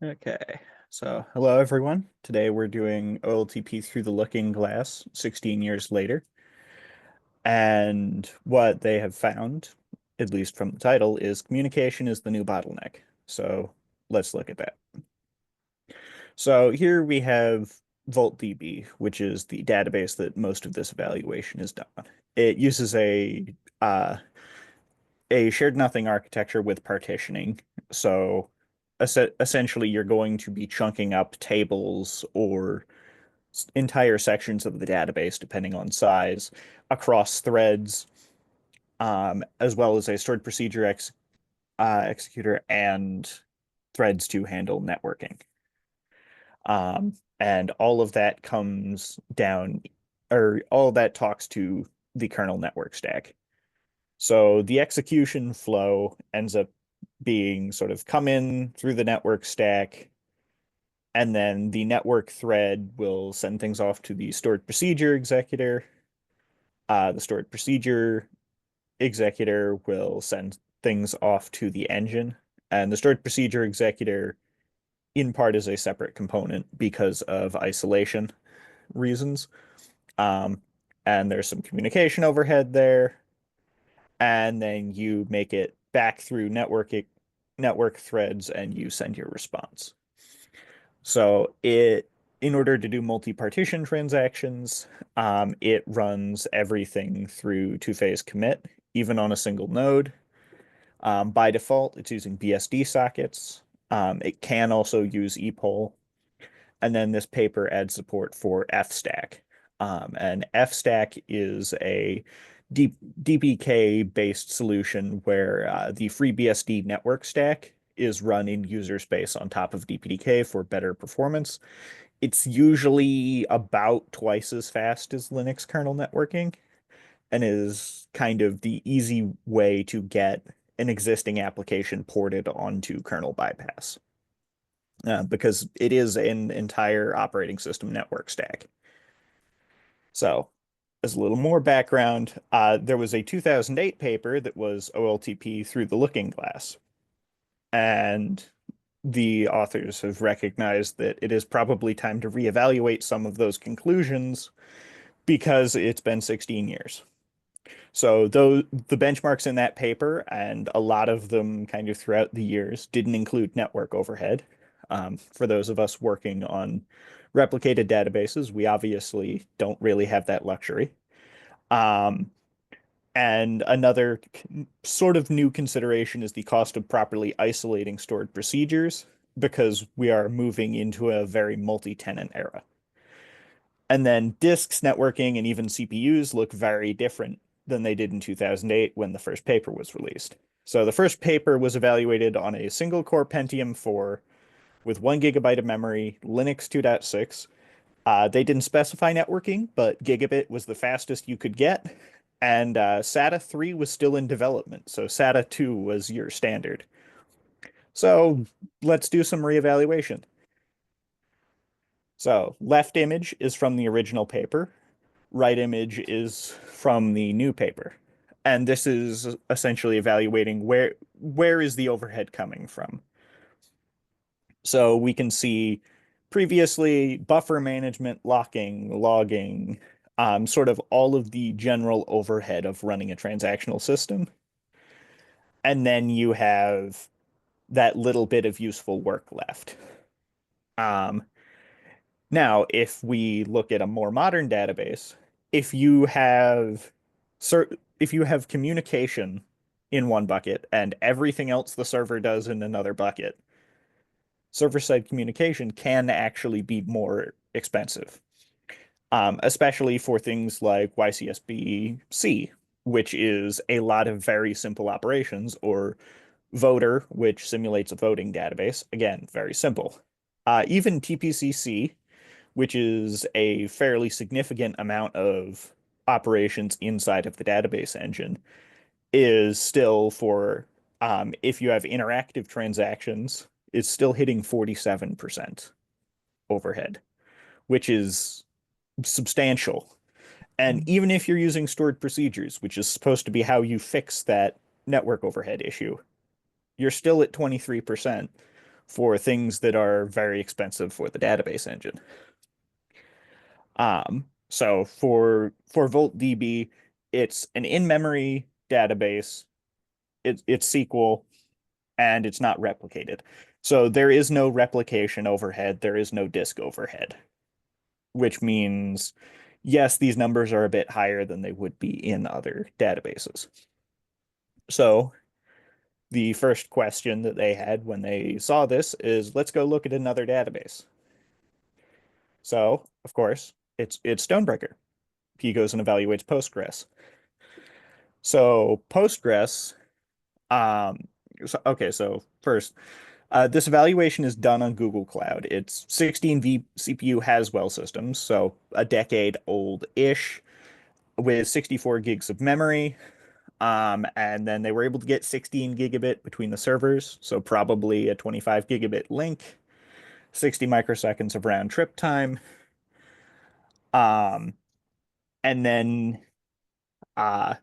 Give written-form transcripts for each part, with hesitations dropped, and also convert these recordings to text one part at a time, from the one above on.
Okay, so hello everyone. Today we're doing OLTP through the looking glass 16 years later. And what they have found, at least from the title, is communication is the new bottleneck. So let's look at that. So here we have VoltDB, which is the database that most of this evaluation is done on. It uses uh, a shared nothing architecture with partitioning. So essentially, you're going to be chunking up tables or entire sections of the database, depending on size, across threads, as well as a stored procedure executor and threads to handle networking. And all of that comes down, or all of that talks to the kernel network stack. So the execution flow ends up being sort of come in through the network stack, and then the network thread will send things off to the stored procedure executor. The stored procedure executor will send things off to the engine, and the stored procedure executor, in part, is a separate component because of isolation reasons. Um, and there's some communication overhead there, and then you make it back through network threads and you send your response. So in order to do multi-partition transactions, it runs everything through two-phase commit, even on a single node. By default, it's using BSD sockets. It can also use epoll. And then this paper adds support for fstack. And fstack is a DPK-based solution where the FreeBSD network stack is run in user space on top of DPDK for better performance. It's usually about twice as fast as Linux kernel networking and is kind of the easy way to get an existing application ported onto kernel bypass because it is an entire operating system network stack. So, as a little more background, there was a 2008 paper that was OLTP through the looking glass. And the authors have recognized that it is probably time to reevaluate some of those conclusions because it's been 16 years. So the benchmarks in that paper and a lot of them kind of throughout the years didn't include network overhead. For those of us working on replicated databases, we obviously don't really have that luxury. Um, and another sort of new consideration is the cost of properly isolating stored procedures because we are moving into a very multi-tenant era. And then disks, networking, and even CPUs look very different than they did in 2008 when the first paper was released. So the first paper was evaluated on a single core Pentium 4 with 1 GB of memory, Linux 2.6. They didn't specify networking, but gigabit was the fastest you could get. And SATA 3 was still in development, so SATA 2 was your standard. So let's do some reevaluation. So left image is from the original paper, right image is from the new paper. And this is essentially evaluating where is the overhead coming from. So we can see previously buffer management, locking, logging, sort of all of the general overhead of running a transactional system. And then you have that little bit of useful work left. Um, Now, if we look at a more modern database, if you have if you have communication in one bucket and everything else the server does in another bucket, server-side communication can actually be more expensive, especially for things like YCSB-C, which is a lot of very simple operations, or Voter, which simulates a voting database. Again, very simple. Even TPCC, which is a fairly significant amount of operations inside of the database engine, is still for if you have interactive transactions, it's still hitting 47% overhead, which is substantial. And even if you're using stored procedures, which is supposed to be how you fix that network overhead issue, you're still at 23%, for things that are very expensive for the database engine. So for VoltDB, it's an in-memory database. It's SQL and it's not replicated. So there is no replication overhead. There is no disk overhead, which means, yes, these numbers are a bit higher than they would be in other databases. So the first question that they had when they saw this is, let's go look at another database. So, of course, it's Stonebraker. He goes and evaluates Postgres. So Postgres, um, okay, so first, this evaluation is done on Google Cloud. It's 16V CPU Haswell systems, so a decade old-ish, with 64 gigs of memory. And then they were able to get 16 gigabit between the servers, so probably a 25 gigabit link, 60 microseconds of round trip time. Um, and then uh,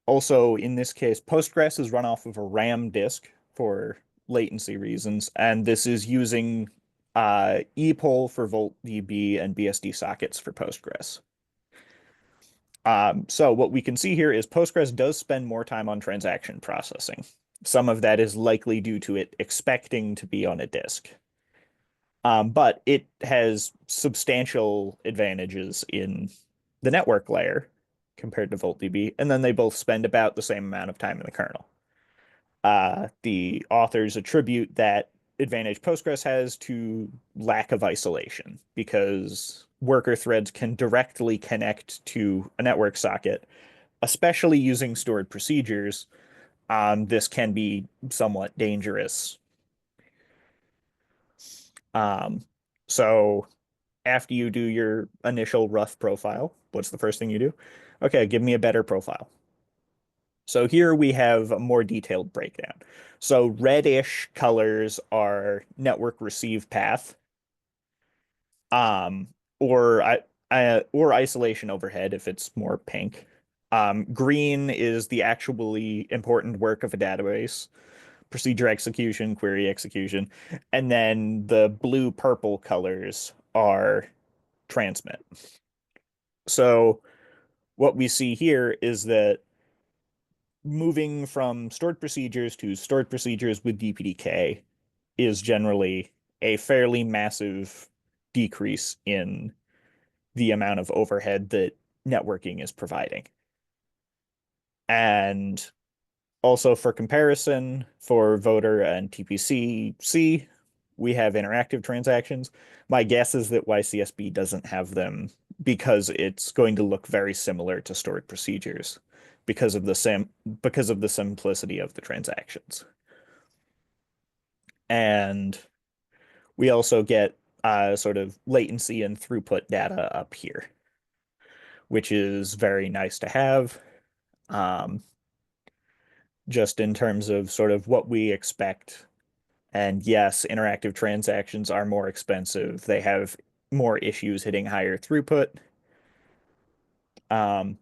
also in this case, Postgres is run off of a RAM disk for latency reasons, and this is using ePOL for VoltDB and BSD sockets for Postgres. So what we can see here is Postgres does spend more time on transaction processing. Some of that is likely due to it expecting to be on a disk. But it has substantial advantages in the network layer compared to VoltDB, and then they both spend about the same amount of time in the kernel. The authors attribute that advantage Postgres has to lack of isolation because worker threads can directly connect to a network socket, especially using stored procedures. This can be somewhat dangerous. Um, so after you do your initial rough profile, what's the first thing you do? Okay, give me a better profile. So here we have a more detailed breakdown. So reddish colors are network receive path, um, or or isolation overhead if it's more pink. Green is the actually important work of a database, procedure execution, query execution, and then the blue purple colors are transmit. So what we see here is that moving from stored procedures to stored procedures with DPDK is generally a fairly massive decrease in the amount of overhead that networking is providing. And also for comparison, for voter and TPC-C, we have interactive transactions. My guess is that YCSB doesn't have them because it's going to look very similar to stored procedures because of the simplicity of the transactions. And we also get sort of latency and throughput data up here, which is very nice to have. Um, just in terms of sort of what we expect. And yes, interactive transactions are more expensive. They have more issues hitting higher throughput. Um,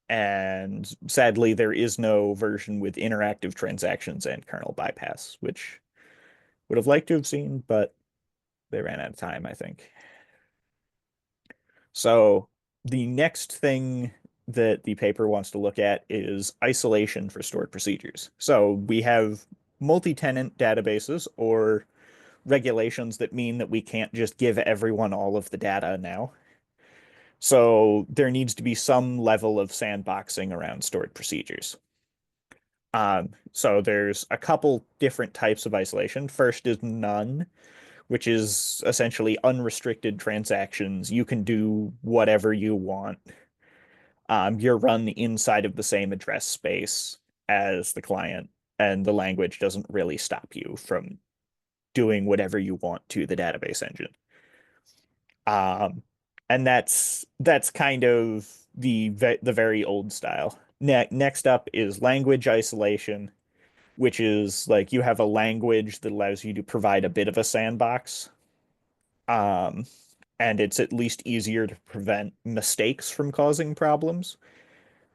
and sadly, there is no version with interactive transactions and kernel bypass, which would have liked to have seen, but they ran out of time, I think. So the next thing that the paper wants to look at is isolation for stored procedures. So we have multi-tenant databases or regulations that mean that we can't just give everyone all of the data now. So there needs to be some level of sandboxing around stored procedures. So there's a couple different types of isolation. First is none, which is essentially unrestricted transactions. You can do whatever you want. You're run inside of the same address space as the client, and the language doesn't really stop you from doing whatever you want to the database engine. Um, and that's kind of the very old style. Next up is language isolation, which is like you have a language that allows you to provide a bit of a sandbox. Um, and it's at least easier to prevent mistakes from causing problems,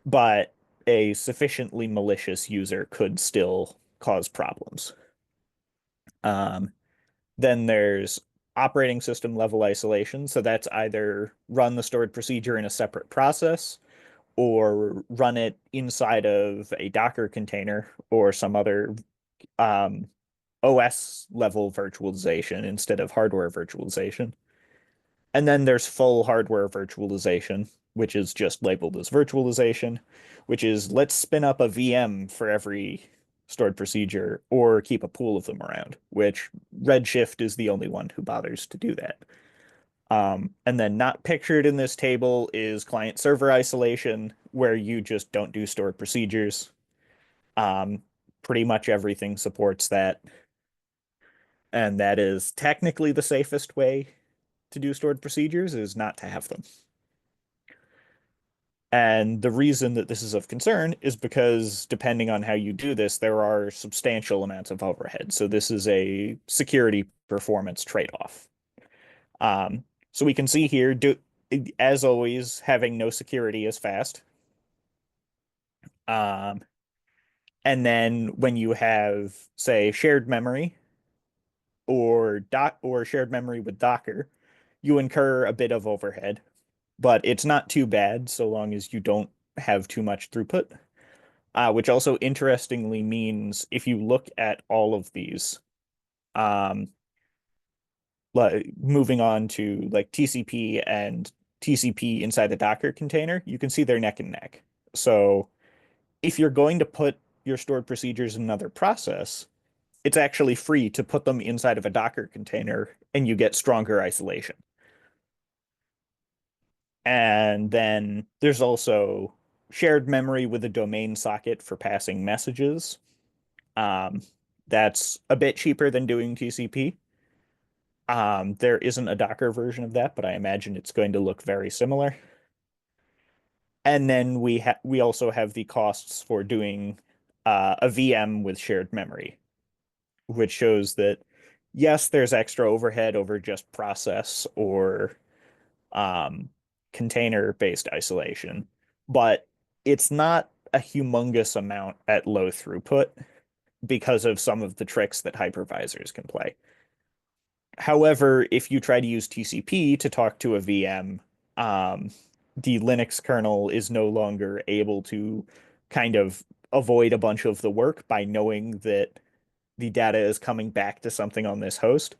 but a sufficiently malicious user could still cause problems. Um, then there's operating system level isolation. So that's either run the stored procedure in a separate process or run it inside of a Docker container or some other um, OS level virtualization instead of hardware virtualization. And then there's full hardware virtualization, which is just labeled as virtualization, which is let's spin up a VM for every stored procedure or keep a pool of them around, which Redshift is the only one who bothers to do that. And then not pictured in this table is client server isolation, where you just don't do stored procedures. Um, Pretty much everything supports that. And that is technically the safest way to do stored procedures is not to have them. And the reason that this is of concern is because depending on how you do this, there are substantial amounts of overhead. So this is a security performance trade-off. Um, so we can see here, as always, having no security is fast. Um, and then when you have, say, shared memory or shared memory with Docker, you incur a bit of overhead, but it's not too bad so long as you don't have too much throughput. Which also interestingly means if you look at all of these, um, moving on to like TCP and TCP inside the Docker container, you can see they're neck and neck. So if you're going to put your stored procedures in another process, it's actually free to put them inside of a Docker container and you get stronger isolation. And then there's also shared memory with a domain socket for passing messages. Um, that's a bit cheaper than doing TCP. There isn't a Docker version of that, but I imagine it's going to look very similar. And then we also have the costs for doing a VM with shared memory, which shows that yes, there's extra overhead over just process or um, container-based isolation, but it's not a humongous amount at low throughput because of some of the tricks that hypervisors can play. However, if you try to use TCP to talk to a VM, um, the Linux kernel is no longer able to kind of avoid a bunch of the work by knowing that the data is coming back to something on this host.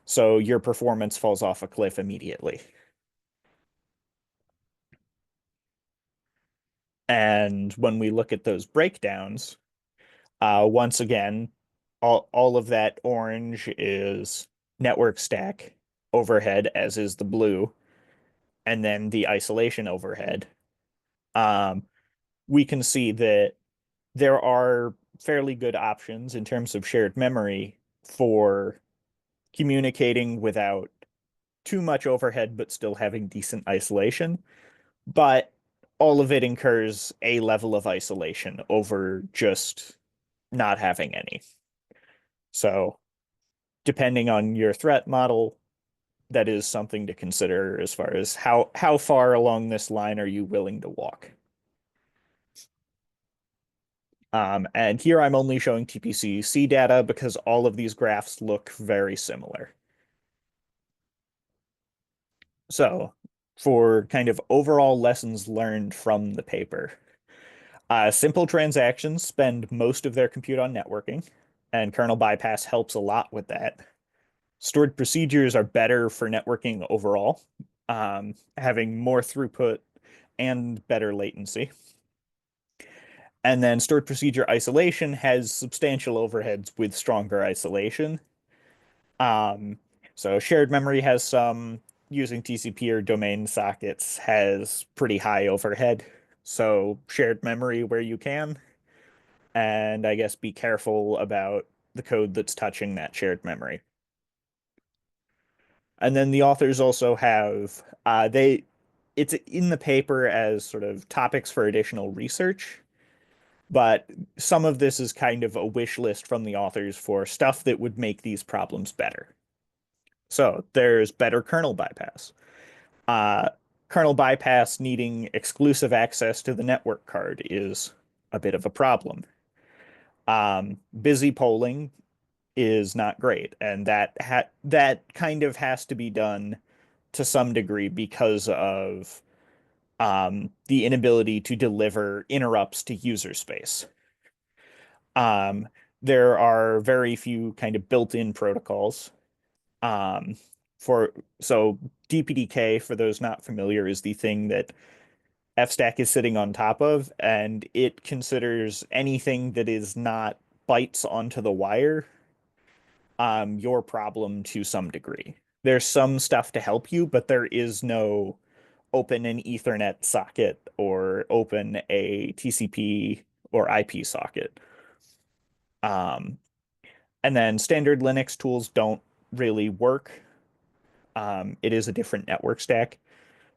So your performance falls off a cliff immediately. And when we look at those breakdowns, once again, all of that orange is network stack overhead, as is the blue, and then the isolation overhead. Um, we can see that there are fairly good options in terms of shared memory for communicating without too much overhead, but still having decent isolation. But all of it incurs a level of isolation over just not having any. So, depending on your threat model, that is something to consider as far as how far along this line are you willing to walk. And here I'm only showing TPC-C data because all of these graphs look very similar. So, for kind of overall lessons learned from the paper, simple transactions spend most of their compute on networking, and kernel bypass helps a lot with that. Stored procedures are better for networking overall, having more throughput and better latency. And then stored procedure isolation has substantial overheads with stronger isolation. Um, so shared memory has some, using TCP or domain sockets has pretty high overhead. So shared memory where you can, and I guess be careful about the code that's touching that shared memory. And then the authors also have it's in the paper as sort of topics for additional research, but some of this is kind of a wish list from the authors for stuff that would make these problems better. So there's better kernel bypass. Uh, Kernel bypass needing exclusive access to the network card is a bit of a problem. Busy polling is not great, and that kind of has to be done to some degree because of the inability to deliver interrupts to user space. Um, there are very few kind of built-in protocols. Um, for so DPDK, for those not familiar, is the thing that FStack is sitting on top of, and it considers anything that is not bytes onto the wire your problem to some degree. There's some stuff to help you, but there is no open an Ethernet socket or open a TCP or IP socket. Um, and then standard Linux tools don't really work. It is a different network stack.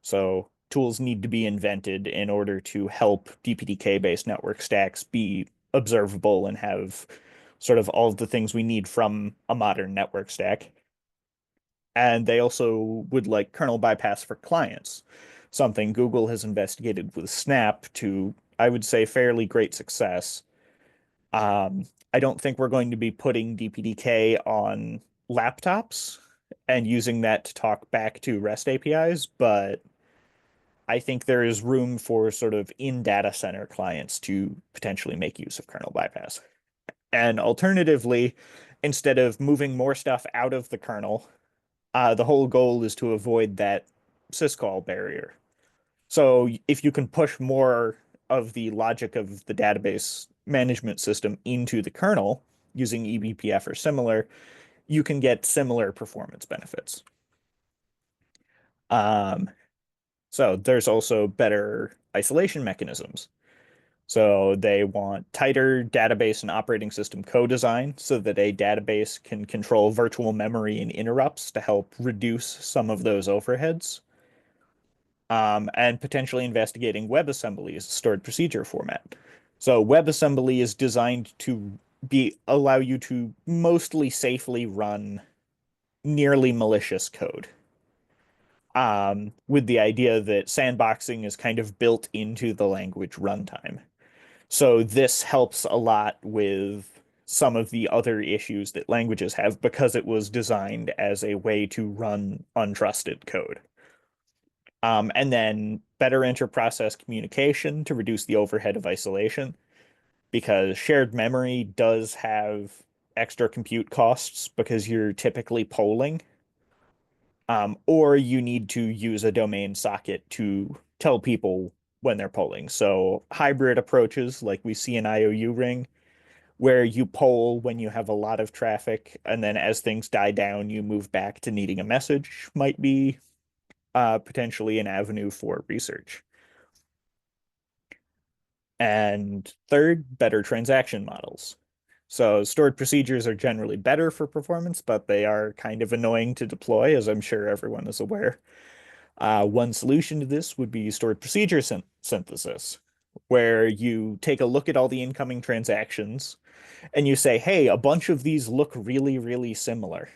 So tools need to be invented in order to help DPDK-based network stacks be observable and have sort of all of the things we need from a modern network stack. And they also would like kernel bypass for clients, something Google has investigated with Snap to, I would say, fairly great success. I don't think we're going to be putting DPDK on laptops and using that to talk back to REST APIs, but I think there is room for sort of in data center clients to potentially make use of kernel bypass. And alternatively, instead of moving more stuff out of the kernel, the whole goal is to avoid that syscall barrier. So if you can push more of the logic of the database management system into the kernel using eBPF or similar, you can get similar performance benefits. Um, so there's also better isolation mechanisms. So they want tighter database and operating system co-design so that a database can control virtual memory and interrupts to help reduce some of those overheads. And potentially investigating WebAssembly as a stored procedure format. So WebAssembly is designed to be allow you to mostly safely run nearly malicious code. With the idea that sandboxing is kind of built into the language runtime. So this helps a lot with some of the other issues that languages have because it was designed as a way to run untrusted code. And then better inter-process communication to reduce the overhead of isolation, because shared memory does have extra compute costs because you're typically polling, or you need to use a domain socket to tell people when they're polling. So hybrid approaches like we see in IOU ring, where you poll when you have a lot of traffic, and then as things die down, you move back to needing a message, might be potentially an avenue for research. And third, better transaction models. So stored procedures are generally better for performance, but they are kind of annoying to deploy, as I'm sure everyone is aware. One solution to this would be stored procedure synthesis, where you take a look at all the incoming transactions and you say, hey, a bunch of these look really, really similar.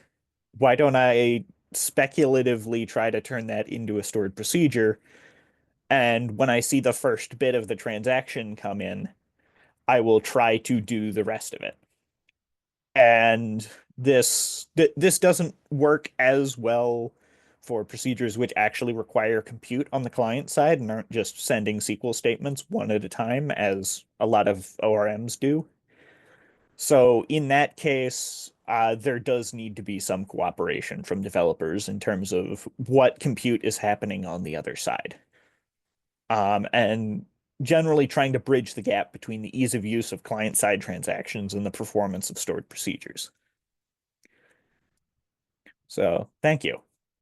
Why don't I speculatively try to turn that into a stored procedure? And when I see the first bit of the transaction come in, I will try to do the rest of it. And this doesn't work as well for procedures which actually require compute on the client side and aren't just sending SQL statements one at a time as a lot of ORMs do. So in that case, there does need to be some cooperation from developers in terms of what compute is happening on the other side. And generally trying to bridge the gap between the ease of use of client-side transactions and the performance of stored procedures. So thank you.